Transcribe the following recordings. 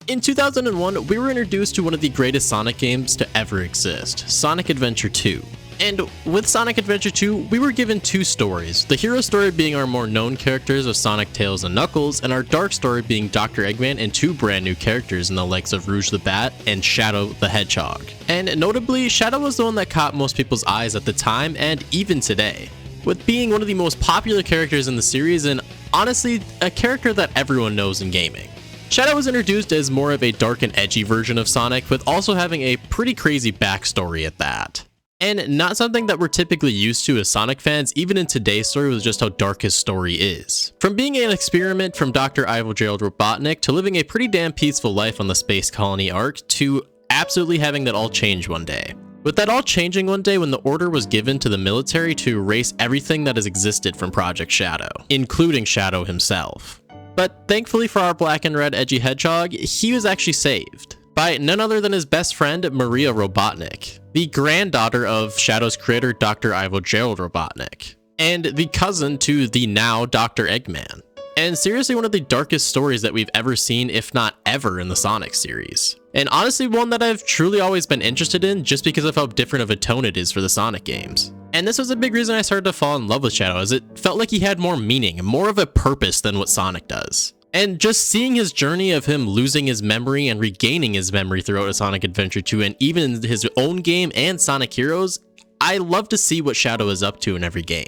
In 2001, we were introduced to one of the greatest Sonic games to ever exist, Sonic Adventure 2. And with Sonic Adventure 2, we were given two stories, the hero story being our more known characters of Sonic, Tails, and Knuckles, and our dark story being Dr. Eggman and two brand new characters in the likes of Rouge the Bat and Shadow the Hedgehog. And notably, Shadow was the one that caught most people's eyes at the time and even today, with being one of the most popular characters in the series and honestly, a character that everyone knows in gaming. Shadow was introduced as more of a dark and edgy version of Sonic, with also having a pretty crazy backstory at that. And not something that we're typically used to as Sonic fans, even in today's story with just how dark his story is. From being an experiment from Dr. Ivo Gerald Robotnik to living a pretty damn peaceful life on the space colony Ark to absolutely having that all change one day. With that all changing one day when the order was given to the military to erase everything that has existed from Project Shadow, including Shadow himself. But thankfully for our black and red edgy hedgehog, he was actually saved by none other than his best friend, Maria Robotnik, the granddaughter of Shadow's creator, Dr. Ivo Gerald Robotnik, and the cousin to the now Dr. Eggman. And seriously, one of the darkest stories that we've ever seen, if not ever, in the Sonic series. And honestly, one that I've truly always been interested in just because of how different of a tone it is for the Sonic games. And this was a big reason I started to fall in love with Shadow, as it felt like he had more meaning, more of a purpose than what Sonic does. And just seeing his journey of him losing his memory and regaining his memory throughout Sonic Adventure 2 and even in his own game and Sonic Heroes, I love to see what Shadow is up to in every game.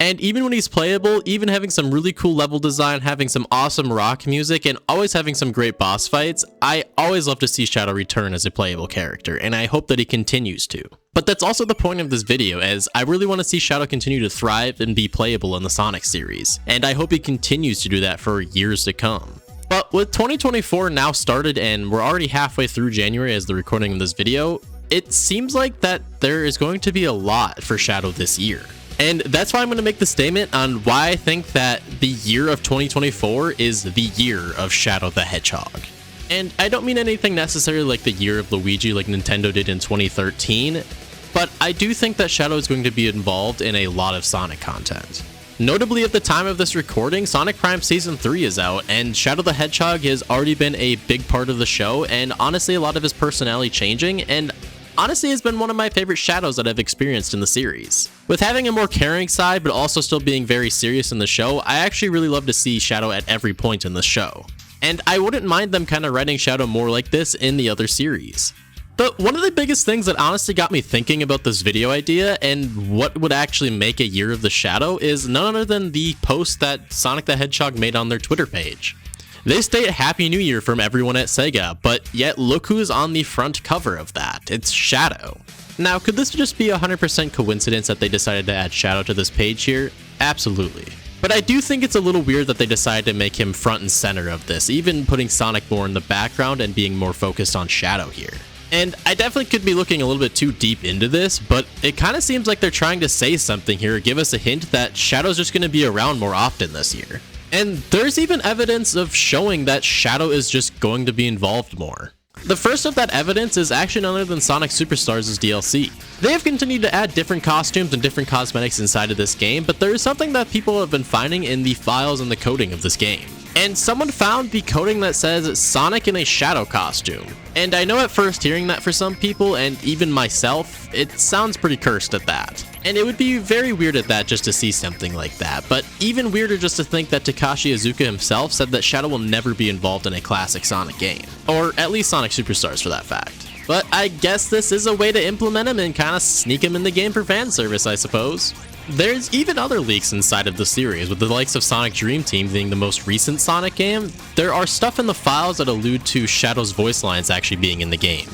And even when he's playable, even having some really cool level design, having some awesome rock music, and always having some great boss fights, I always love to see Shadow return as a playable character, and I hope that he continues to. But that's also the point of this video, as I really want to see Shadow continue to thrive and be playable in the Sonic series, and I hope he continues to do that for years to come. But with 2024 now started and we're already halfway through January as the recording of this video, it seems like that there is going to be a lot for Shadow this year. And that's why I'm going to make the statement on why I think that the year of 2024 is the year of Shadow the Hedgehog. And I don't mean anything necessarily like the year of Luigi like Nintendo did in 2013, but I do think that Shadow is going to be involved in a lot of Sonic content. Notably, at the time of this recording, Sonic Prime Season 3 is out, and Shadow the Hedgehog has already been a big part of the show, and honestly a lot of his personality changing, and honestly has been one of my favorite Shadows that I've experienced in the series. With having a more caring side, but also still being very serious in the show, I actually really love to see Shadow at every point in the show. And I wouldn't mind them kind of writing Shadow more like this in the other series. But one of the biggest things that honestly got me thinking about this video idea and what would actually make a year of the Shadow is none other than the post that Sonic the Hedgehog made on their Twitter page. They state Happy New Year from everyone at Sega, but yet look who's on the front cover of that. It's Shadow. Now, could this just be 100% coincidence that they decided to add Shadow to this page here? Absolutely. But I do think it's a little weird that they decided to make him front and center of this, even putting Sonic more in the background and being more focused on Shadow here. And I definitely could be looking a little bit too deep into this, but it kind of seems like they're trying to say something here, give us a hint that Shadow's just going to be around more often this year. And there's even evidence of showing that Shadow is just going to be involved more. The first of that evidence is actually none other than Sonic Superstars' DLC. They have continued to add different costumes and different cosmetics inside of this game, but there is something that people have been finding in the files and the coding of this game. And someone found the coding that says Sonic in a Shadow costume. And I know at first hearing that for some people, and even myself, it sounds pretty cursed at that. And it would be very weird at that just to see something like that, but even weirder just to think that Takashi Iizuka himself said that Shadow will never be involved in a classic Sonic game. Or at least Sonic Superstars for that fact. But I guess this is a way to implement him and kind of sneak him in the game for fan service, I suppose. There's even other leaks inside of the series, with the likes of Sonic Dream Team being the most recent Sonic game. There are stuff in the files that allude to Shadow's voice lines actually being in the game.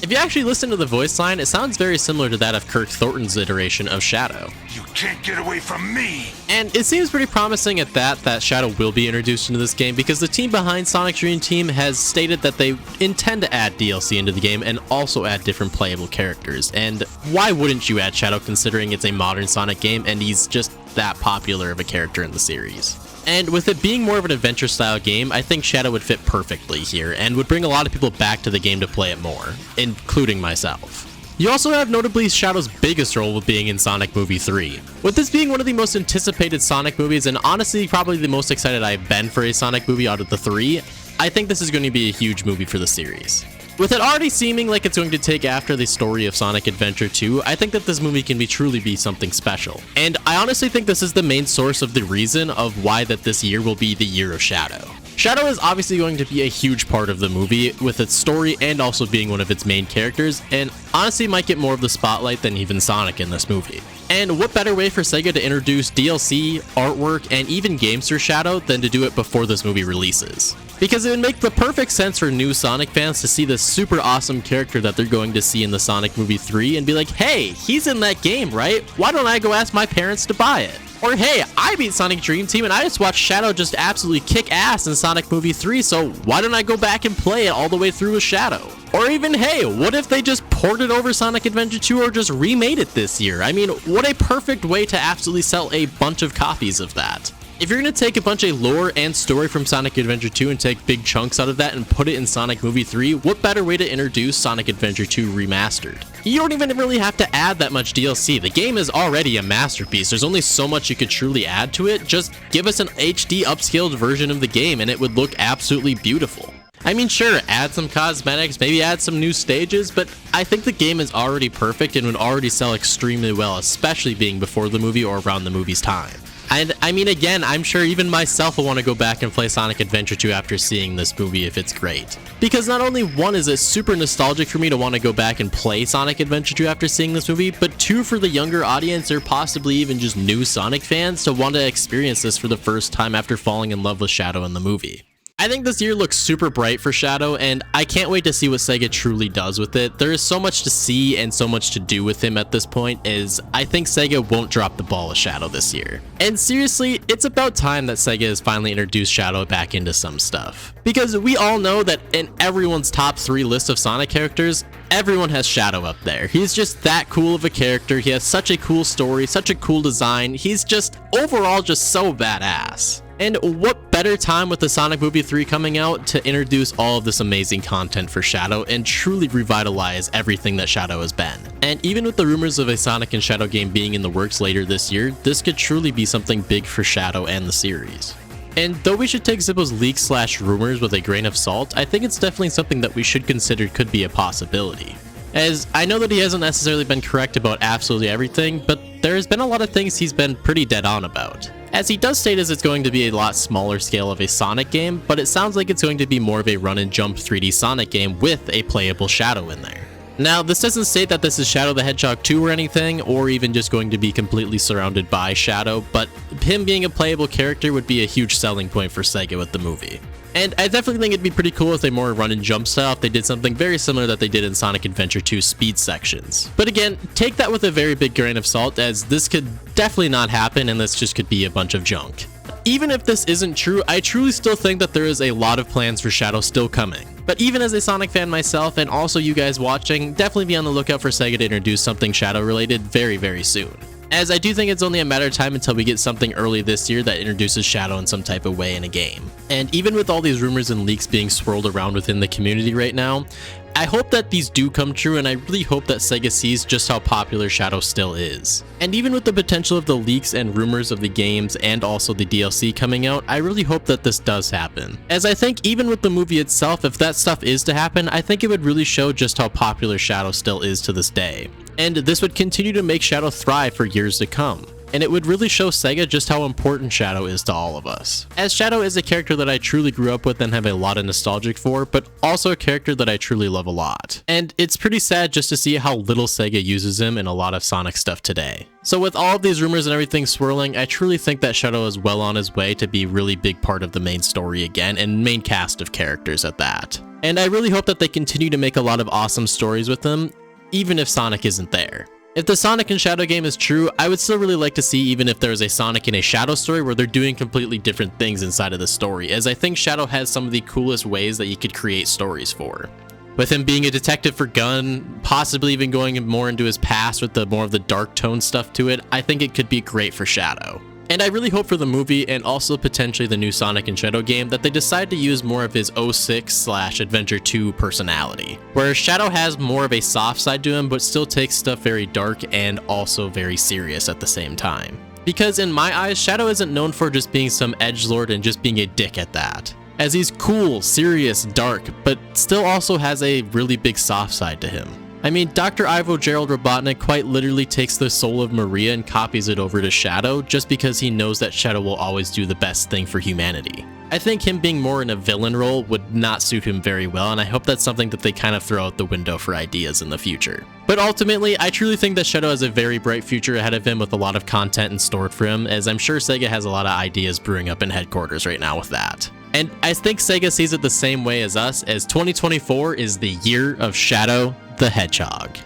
If you actually listen to the voice line, it sounds very similar to that of Kirk Thornton's iteration of Shadow. You can't get away from me! And it seems pretty promising at that Shadow will be introduced into this game, because the team behind Sonic Dream Team has stated that they intend to add DLC into the game and also add different playable characters. And why wouldn't you add Shadow considering it's a modern Sonic game and he's just that popular of a character in the series? And with it being more of an adventure style game, I think Shadow would fit perfectly here and would bring a lot of people back to the game to play it more, including myself. You also have notably Shadow's biggest role with being in Sonic Movie 3. With this being one of the most anticipated Sonic movies, and honestly probably the most excited I've been for a Sonic movie out of the three, I think this is going to be a huge movie for the series. With it already seeming like it's going to take after the story of Sonic Adventure 2, I think that this movie can truly be something special. And I honestly think this is the main source of the reason of why that this year will be the year of Shadow. Shadow is obviously going to be a huge part of the movie, with its story and also being one of its main characters, and honestly might get more of the spotlight than even Sonic in this movie. And what better way for Sega to introduce DLC, artwork, and even games for Shadow than to do it before this movie releases? Because it would make the perfect sense for new Sonic fans to see this super awesome character that they're going to see in the Sonic movie 3 and be like, hey, he's in that game, right? Why don't I go ask my parents to buy it? Or hey, I beat Sonic Dream Team and I just watched Shadow just absolutely kick ass in Sonic Movie 3, so why don't I go back and play it all the way through with Shadow? Or even hey, what if they just ported over Sonic Adventure 2 or just remade it this year? I mean, what a perfect way to absolutely sell a bunch of copies of that. If you're going to take a bunch of lore and story from Sonic Adventure 2 and take big chunks out of that and put it in Sonic Movie 3, what better way to introduce Sonic Adventure 2 Remastered? You don't even really have to add that much DLC. The game is already a masterpiece. There's only so much you could truly add to it. Just give us an HD upscaled version of the game and it would look absolutely beautiful. I mean, sure, add some cosmetics, maybe add some new stages, but I think the game is already perfect and would already sell extremely well, especially being before the movie or around the movie's time. And I mean, again, I'm sure even myself will want to go back and play Sonic Adventure 2 after seeing this movie if it's great. Because not only one, is it super nostalgic for me to want to go back and play Sonic Adventure 2 after seeing this movie, but two, for the younger audience or possibly even just new Sonic fans to want to experience this for the first time after falling in love with Shadow in the movie. I think this year looks super bright for Shadow, and I can't wait to see what Sega truly does with it. There is so much to see and so much to do with him at this point, as I think Sega won't drop the ball with Shadow this year. And seriously, it's about time that Sega has finally introduced Shadow back into some stuff. Because we all know that in everyone's top 3 list of Sonic characters, everyone has Shadow up there. He's just that cool of a character, he has such a cool story, such a cool design, he's just overall just so badass. And what better time with the Sonic Movie 3 coming out to introduce all of this amazing content for Shadow and truly revitalize everything that Shadow has been. And even with the rumors of a Sonic and Shadow game being in the works later this year, this could truly be something big for Shadow and the series. And though we should take Zippo's leaks / rumors with a grain of salt, I think it's definitely something that we should consider could be a possibility. As I know that he hasn't necessarily been correct about absolutely everything, but there has been a lot of things he's been pretty dead on about. As he does state, it's going to be a lot smaller scale of a Sonic game, but it sounds like it's going to be more of a run and jump 3D Sonic game with a playable Shadow in there. Now, this doesn't state that this is Shadow the Hedgehog 2 or anything, or even just going to be completely surrounded by Shadow, but him being a playable character would be a huge selling point for Sega with the movie. And I definitely think it'd be pretty cool if they more run and jump style if they did something very similar that they did in Sonic Adventure 2 speed sections. But again, take that with a very big grain of salt, as this could definitely not happen and this just could be a bunch of junk. Even if this isn't true, I truly still think that there is a lot of plans for Shadow still coming. But even as a Sonic fan myself, and also you guys watching, definitely be on the lookout for Sega to introduce something Shadow related very, very soon. As I do think it's only a matter of time until we get something early this year that introduces Shadow in some type of way in a game. And even with all these rumors and leaks being swirled around within the community right now, I hope that these do come true, and I really hope that Sega sees just how popular Shadow still is. And even with the potential of the leaks and rumors of the games and also the DLC coming out, I really hope that this does happen. As I think even with the movie itself, if that stuff is to happen, I think it would really show just how popular Shadow still is to this day. And this would continue to make Shadow thrive for years to come. And it would really show Sega just how important Shadow is to all of us. As Shadow is a character that I truly grew up with and have a lot of nostalgic for, but also a character that I truly love a lot. And it's pretty sad just to see how little Sega uses him in a lot of Sonic stuff today. So with all of these rumors and everything swirling, I truly think that Shadow is well on his way to be a really big part of the main story again, and main cast of characters at that. And I really hope that they continue to make a lot of awesome stories with him, even if Sonic isn't there. If the Sonic and Shadow game is true, I would still really like to see even if there is a Sonic and a Shadow story where they're doing completely different things inside of the story, as I think Shadow has some of the coolest ways that you could create stories for. With him being a detective for Gun, possibly even going more into his past with the more of the dark tone stuff to it, I think it could be great for Shadow. And I really hope for the movie and also potentially the new Sonic and Shadow game that they decide to use more of his 06/Adventure 2 personality, where Shadow has more of a soft side to him but still takes stuff very dark and also very serious at the same time. Because in my eyes, Shadow isn't known for just being some edgelord and just being a dick at that. as he's cool, serious, dark, but still also has a really big soft side to him. I mean, Dr. Ivo Gerald Robotnik quite literally takes the soul of Maria and copies it over to Shadow just because he knows that Shadow will always do the best thing for humanity. I think him being more in a villain role would not suit him very well, and I hope that's something that they kind of throw out the window for ideas in the future. But ultimately, I truly think that Shadow has a very bright future ahead of him with a lot of content in store for him, as I'm sure Sega has a lot of ideas brewing up in headquarters right now with that. And I think Sega sees it the same way as us, as 2024 is the year of Shadow the Hedgehog.